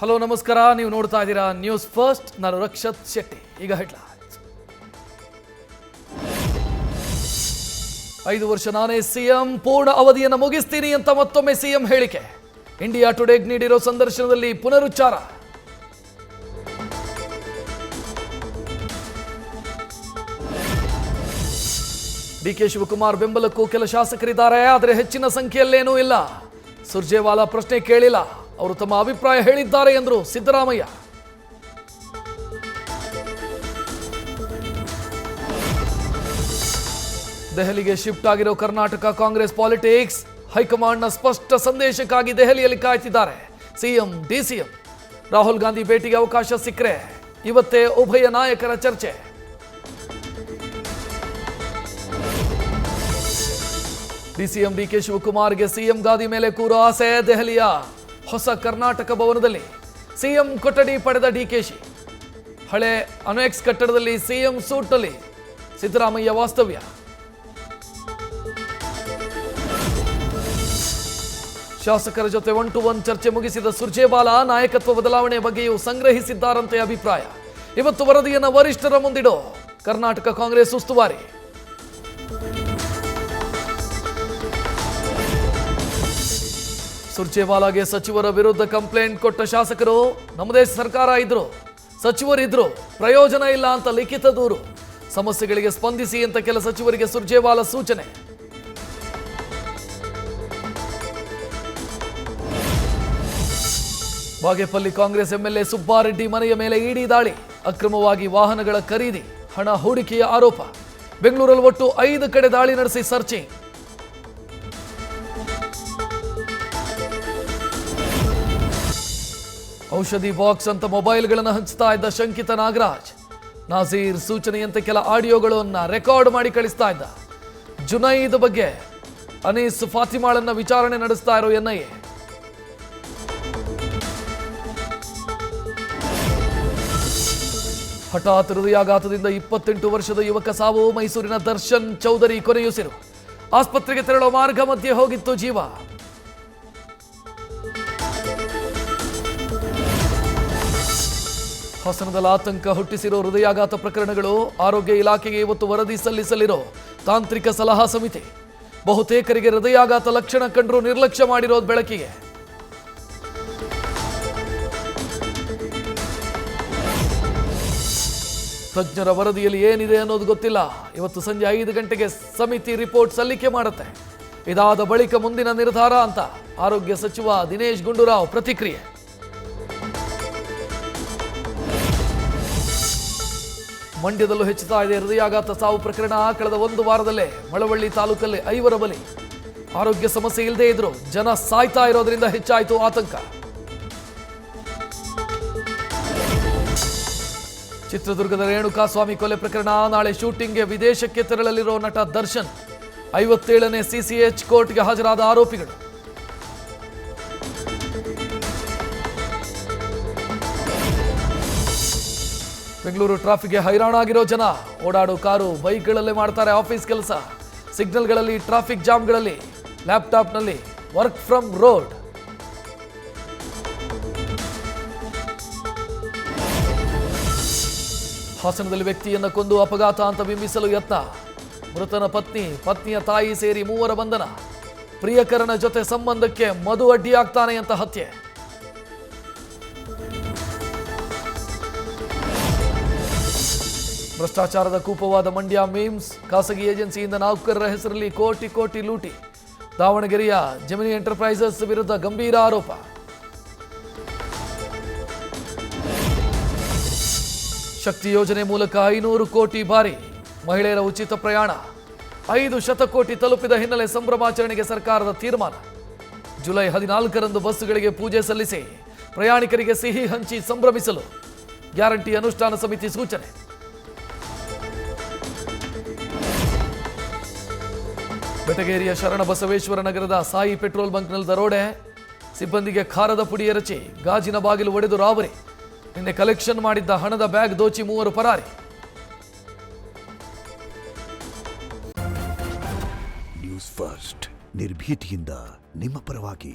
Hello ನಮಸ್ಕಾರ, ನೀವು ನೋಡ್ತಾ ಇದ್ದೀರಾ ನ್ಯೂಸ್ ಫಸ್ಟ್. ನಾನು ರಕ್ಷತ್ ಶೆಟ್ಟಿ. ಈಗ ಹೆಡ್ಲೈನ್ಸ್. 5 ವರ್ಷ ನಾನೇ ಸಿಎಂ, ಪೂರ್ಣ ಅವಧಿಯನ್ನು ಮುಗಿಸ್ತೀನಿ ಅಂತ ಮತ್ತೊಮ್ಮೆ ಸಿಎಂ ಹೇಳಿಕೆ. ಇಂಡಿಯಾ ಟುಡೇಗೆ ನೀಡಿರೋ ಸಂದರ್ಶನದಲ್ಲಿ ಪುನರುಚ್ಚಾರ. ಡಿಕೆ ಶಿವಕುಮಾರ್ ಬೆಂಬಲಕ್ಕೂ ಕೆಲ ಶಾಸಕರಿದ್ದಾರೆ, ಆದರೆ ಹೆಚ್ಚಿನ ಸಂಖ್ಯೆಯಲ್ಲೇನೂ ಇಲ್ಲ. ಸುರ್ಜೇವಾಲಾ ಪ್ರಶ್ನೆ ಕೇಳಿಲ್ಲ, ಅವರು ತಮ್ಮ ಅಭಿಪ್ರಾಯ ಹೇಳಿದ್ದಾರೆ ಎಂದರು ಸಿದ್ದರಾಮಯ್ಯ. ದೆಹಲಿಗೆ ಶಿಫ್ಟ್ ಆಗಿರೋ ಕರ್ನಾಟಕ ಕಾಂಗ್ರೆಸ್ ಪಾಲಿಟಿಕ್ಸ್, ಹೈಕಮಾಂಡ್ನ ಸ್ಪಷ್ಟ ಸಂದೇಶಕ್ಕಾಗಿ ದೆಹಲಿಯಲ್ಲಿ ಕಾಯ್ತಿದ್ದಾರೆ ಸಿಎಂ ಡಿಸಿಎಂ. ರಾಹುಲ್ ಗಾಂಧಿ ಭೇಟಿಗೆ ಅವಕಾಶ ಸಿಕ್ಕರೆ ಇವತ್ತೇ ಉಭಯ ನಾಯಕರ ಚರ್ಚೆ. ಡಿಸಿಎಂ ಡಿಕೆ ಶಿವಕುಮಾರ್ಗೆ ಸಿಎಂ ಗಾದಿ ಮೇಲೆ ಕೂರೋ ಆಸೆ. ದೆಹಲಿಯ ಹೊಸ ಕರ್ನಾಟಕ ಭವನದಲ್ಲಿ ಸಿಎಂ ಕೊಠಡಿ ಪಡೆದ ಡಿಕೆಶಿ. ಹಳೆ ಅನೆಕ್ಸ್ ಕಟ್ಟಡದಲ್ಲಿ ಸಿಎಂ ಸೂಟ್ನಲ್ಲಿ ಸಿದ್ದರಾಮಯ್ಯ ವಾಸ್ತವ್ಯ. ಶಾಸಕರ ಜೊತೆ 1-to-1 ಚರ್ಚೆ ಮುಗಿಸಿದ ಸುರ್ಜೇವಾಲಾ ನಾಯಕತ್ವ ಬದಲಾವಣೆ ಬಗ್ಗೆಯೂ ಸಂಗ್ರಹಿಸಿದ್ದಾರಂತೆ ಅಭಿಪ್ರಾಯ. ಇವತ್ತು ವರದಿಯನ್ನು ವರಿಷ್ಠರ ಮುಂದಿಡೋ ಕರ್ನಾಟಕ ಕಾಂಗ್ರೆಸ್ ಉಸ್ತುವಾರಿ. ಸುರ್ಜೇವಾಲಾಗೆ ಸಚಿವರ ವಿರುದ್ಧ ಕಂಪ್ಲೇಂಟ್ ಕೊಟ್ಟ ಶಾಸಕರು, ನಮ್ಮದೇ ಸರ್ಕಾರ ಇದ್ರು, ಸಚಿವರಿದ್ರು, ಪ್ರಯೋಜನ ಇಲ್ಲ ಅಂತ ಲಿಖಿತ ದೂರು. ಸಮಸ್ಯೆಗಳಿಗೆ ಸ್ಪಂದಿಸಿ ಅಂತ ಕೆಲ ಸಚಿವರಿಗೆ ಸುರ್ಜೇವಾಲಾ ಸೂಚನೆ. ಬಾಗೇಪಲ್ಲಿ ಕಾಂಗ್ರೆಸ್ ಎಂಎಲ್ಎ ಸುಬ್ಬಾರೆಡ್ಡಿ ಮನೆಯ ಮೇಲೆ ಇಡಿ ದಾಳಿ. ಅಕ್ರಮವಾಗಿ ವಾಹನಗಳ ಖರೀದಿ, ಹಣ ಹೂಡಿಕೆಯ ಆರೋಪ. ಬೆಂಗಳೂರಲ್ಲಿ ಒಟ್ಟು 5 ಕಡೆ ದಾಳಿ ನಡೆಸಿ ಸರ್ಚಿಂಗ್. ಔಷಧಿ ಬಾಕ್ಸ್ ಅಂತ ಮೊಬೈಲ್ಗಳನ್ನು ಹಂಚ್ತಾ ಇದ್ದ ಶಂಕಿತ ನಾಗರಾಜ್. ನಾಜೀರ್ ಸೂಚನೆಯಂತೆ ಕೆಲ ಆಡಿಯೋಗಳನ್ನು ರೆಕಾರ್ಡ್ ಮಾಡಿ ಕಳಿಸ್ತಾ ಇದ್ದ. ಜುನೈದ್ ಬಗ್ಗೆ ಅನೀಸ್ ಫಾತಿಮಾಳನ್ನ ವಿಚಾರಣೆ ನಡೆಸ್ತಾ ಇರೋ ಎನ್ಐಎ. ಹಠಾತ್ ಹೃದಯಾಘಾತದಿಂದ 28 ವರ್ಷದ ಯುವಕ ಸಾವು. ಮೈಸೂರಿನ ದರ್ಶನ್ ಚೌಧರಿ ಕೊನೆಯುಸಿರು. ಆಸ್ಪತ್ರೆಗೆ ತೆರಳುವ ಮಾರ್ಗ ಮಧ್ಯೆ ಹೋಗಿತ್ತು ಜೀವ. ಹಾಸನದಲ್ಲಿ ಆತಂಕ ಹುಟ್ಟಿಸಿರೋ ಹೃದಯಾಘಾತ ಪ್ರಕರಣಗಳು. ಆರೋಗ್ಯ ಇಲಾಖೆಗೆ ಇವತ್ತು ವರದಿ ಸಲ್ಲಿಸಲಿರೋ ತಾಂತ್ರಿಕ ಸಲಹಾ ಸಮಿತಿ. ಬಹುತೇಕರಿಗೆ ಹೃದಯಾಘಾತ ಲಕ್ಷಣ ಕಂಡರೂ ನಿರ್ಲಕ್ಷ್ಯ ಮಾಡಿರೋದು ಬೆಳಕಿಗೆ. ತಜ್ಞರ ವರದಿಯಲ್ಲಿ ಏನಿದೆ ಅನ್ನೋದು ಗೊತ್ತಿಲ್ಲ. ಇವತ್ತು ಸಂಜೆ 5 ಗಂಟೆಗೆ ಸಮಿತಿ ರಿಪೋರ್ಟ್ ಸಲ್ಲಿಕೆ ಮಾಡುತ್ತೆ. ಇದಾದ ಬಳಿಕ ಮುಂದಿನ ನಿರ್ಧಾರ ಅಂತ ಆರೋಗ್ಯ ಸಚಿವ ದಿನೇಶ್ ಗುಂಡೂರಾವ್ ಪ್ರತಿಕ್ರಿಯೆ. ಮಂಡ್ಯದಲ್ಲೂ ಹೆಚ್ಚುತ್ತಾ ಇದೆ ಹೃದಯಾಘಾತ ಸಾವು ಪ್ರಕರಣ. ಕಳೆದ 1 ವಾರದಲ್ಲೇ ಮಳವಳ್ಳಿ ತಾಲೂಕಲ್ಲಿ 5 ಬಲಿ. ಆರೋಗ್ಯ ಸಮಸ್ಯೆ ಇಲ್ಲದೆ ಇದ್ರು ಜನ ಸಾಯ್ತಾ ಇರೋದ್ರಿಂದ ಹೆಚ್ಚಾಯಿತು ಆತಂಕ. ಚಿತ್ರದುರ್ಗದ ರೇಣುಕಾಸ್ವಾಮಿ ಕೊಲೆ ಪ್ರಕರಣ. ನಾಳೆ ಶೂಟಿಂಗ್ಗೆ ವಿದೇಶಕ್ಕೆ ತೆರಳಲಿರೋ ನಟ ದರ್ಶನ್. 57ನೇ ಸಿಸಿಎಚ್ ಕೋರ್ಟ್ಗೆ ಹಾಜರಾದ ಆರೋಪಿಗಳು. ಬೆಂಗಳೂರು ಟ್ರಾಫಿಕ್ಗೆ ಹೈರಾಣಾಗಿರೋ ಜನ. ಓಡಾಡೋ ಕಾರು, ಬೈಕ್ಗಳಲ್ಲೇ ಮಾಡ್ತಾರೆ ಆಫೀಸ್ ಕೆಲಸ. ಸಿಗ್ನಲ್ಗಳಲ್ಲಿ, ಟ್ರಾಫಿಕ್ ಜಾಮ್ಗಳಲ್ಲಿ, ಲ್ಯಾಪ್ಟಾಪ್ನಲ್ಲಿ ವರ್ಕ್ ಫ್ರಮ್ ರೋಡ್. ಹಾಸನದಲ್ಲಿ ವ್ಯಕ್ತಿಯನ್ನ ಕೊಂದು ಅಪಘಾತ ಅಂತ ಬಿಂಬಿಸಲು ಯತ್ನ. ಮೃತನ ಪತ್ನಿಯ ತಾಯಿ ಸೇರಿ 3 ಬಂಧನ. ಪ್ರಿಯಕರನ ಜೊತೆ ಸಂಬಂಧಕ್ಕೆ ಮಧು ಅಡ್ಡಿಯಾಗ್ತಾನೆ ಅಂತ ಹತ್ಯೆ. ಭ್ರಷ್ಟಾಚಾರದ ಕೂಪವಾದ ಮಂಡ್ಯ ಮಿಮ್ಸ್. ಖಾಸಗಿ ಏಜೆನ್ಸಿಯಿಂದ ನೌಕರರ ಹೆಸರಲ್ಲಿ ಕೋಟಿ ಲೂಟಿ. ದಾವಣಗೆರೆಯ ಜೆಮಿನಿ ಎಂಟರ್ಪ್ರೈಸಸ್ ವಿರುದ್ಧ ಗಂಭೀರ ಆರೋಪ. ಶಕ್ತಿ ಯೋಜನೆ ಮೂಲಕ 500 ಕೋಟಿ ಬಾರಿ ಮಹಿಳೆಯರ ಉಚಿತ ಪ್ರಯಾಣ. 5 ಶತಕೋಟಿ ತಲುಪಿದ ಹಿನ್ನೆಲೆ ಸಂಭ್ರಮಾಚರಣೆಗೆ ಸರ್ಕಾರದ ತೀರ್ಮಾನ. ಜುಲೈ 14ರಂದು ಬಸ್ಸುಗಳಿಗೆ ಪೂಜೆ ಸಲ್ಲಿಸಿ ಪ್ರಯಾಣಿಕರಿಗೆ ಸಿಹಿ ಹಂಚಿ ಸಂಭ್ರಮಿಸಲು ಗ್ಯಾರಂಟಿ ಅನುಷ್ಠಾನ ಸಮಿತಿ ಸೂಚನೆ. ಬೆಟಗೇರಿಯ ಶರಣ ಬಸವೇಶ್ವರ ನಗರದ ಸಾಯಿ ಪೆಟ್ರೋಲ್ ಬಂಕ್ನಲ್ಲಿ ದರೋಡೆ. ಸಿಬ್ಬಂದಿಗೆ ಖಾರದ ಪುಡಿ ಎರಚಿ ಗಾಜಿನ ಬಾಗಿಲು ಒಡೆದು ರಾಬರಿ. ನಿನ್ನೆ ಕಲೆಕ್ಷನ್ ಮಾಡಿದ್ದ ಹಣದ ಬ್ಯಾಗ್ ದೋಚಿ 3 ಪರಾರಿ. ನ್ಯೂಸ್ ಫಸ್ಟ್, ನಿರ್ಭೀತಿಯಿಂದ ನಿಮ್ಮ ಪರವಾಗಿ.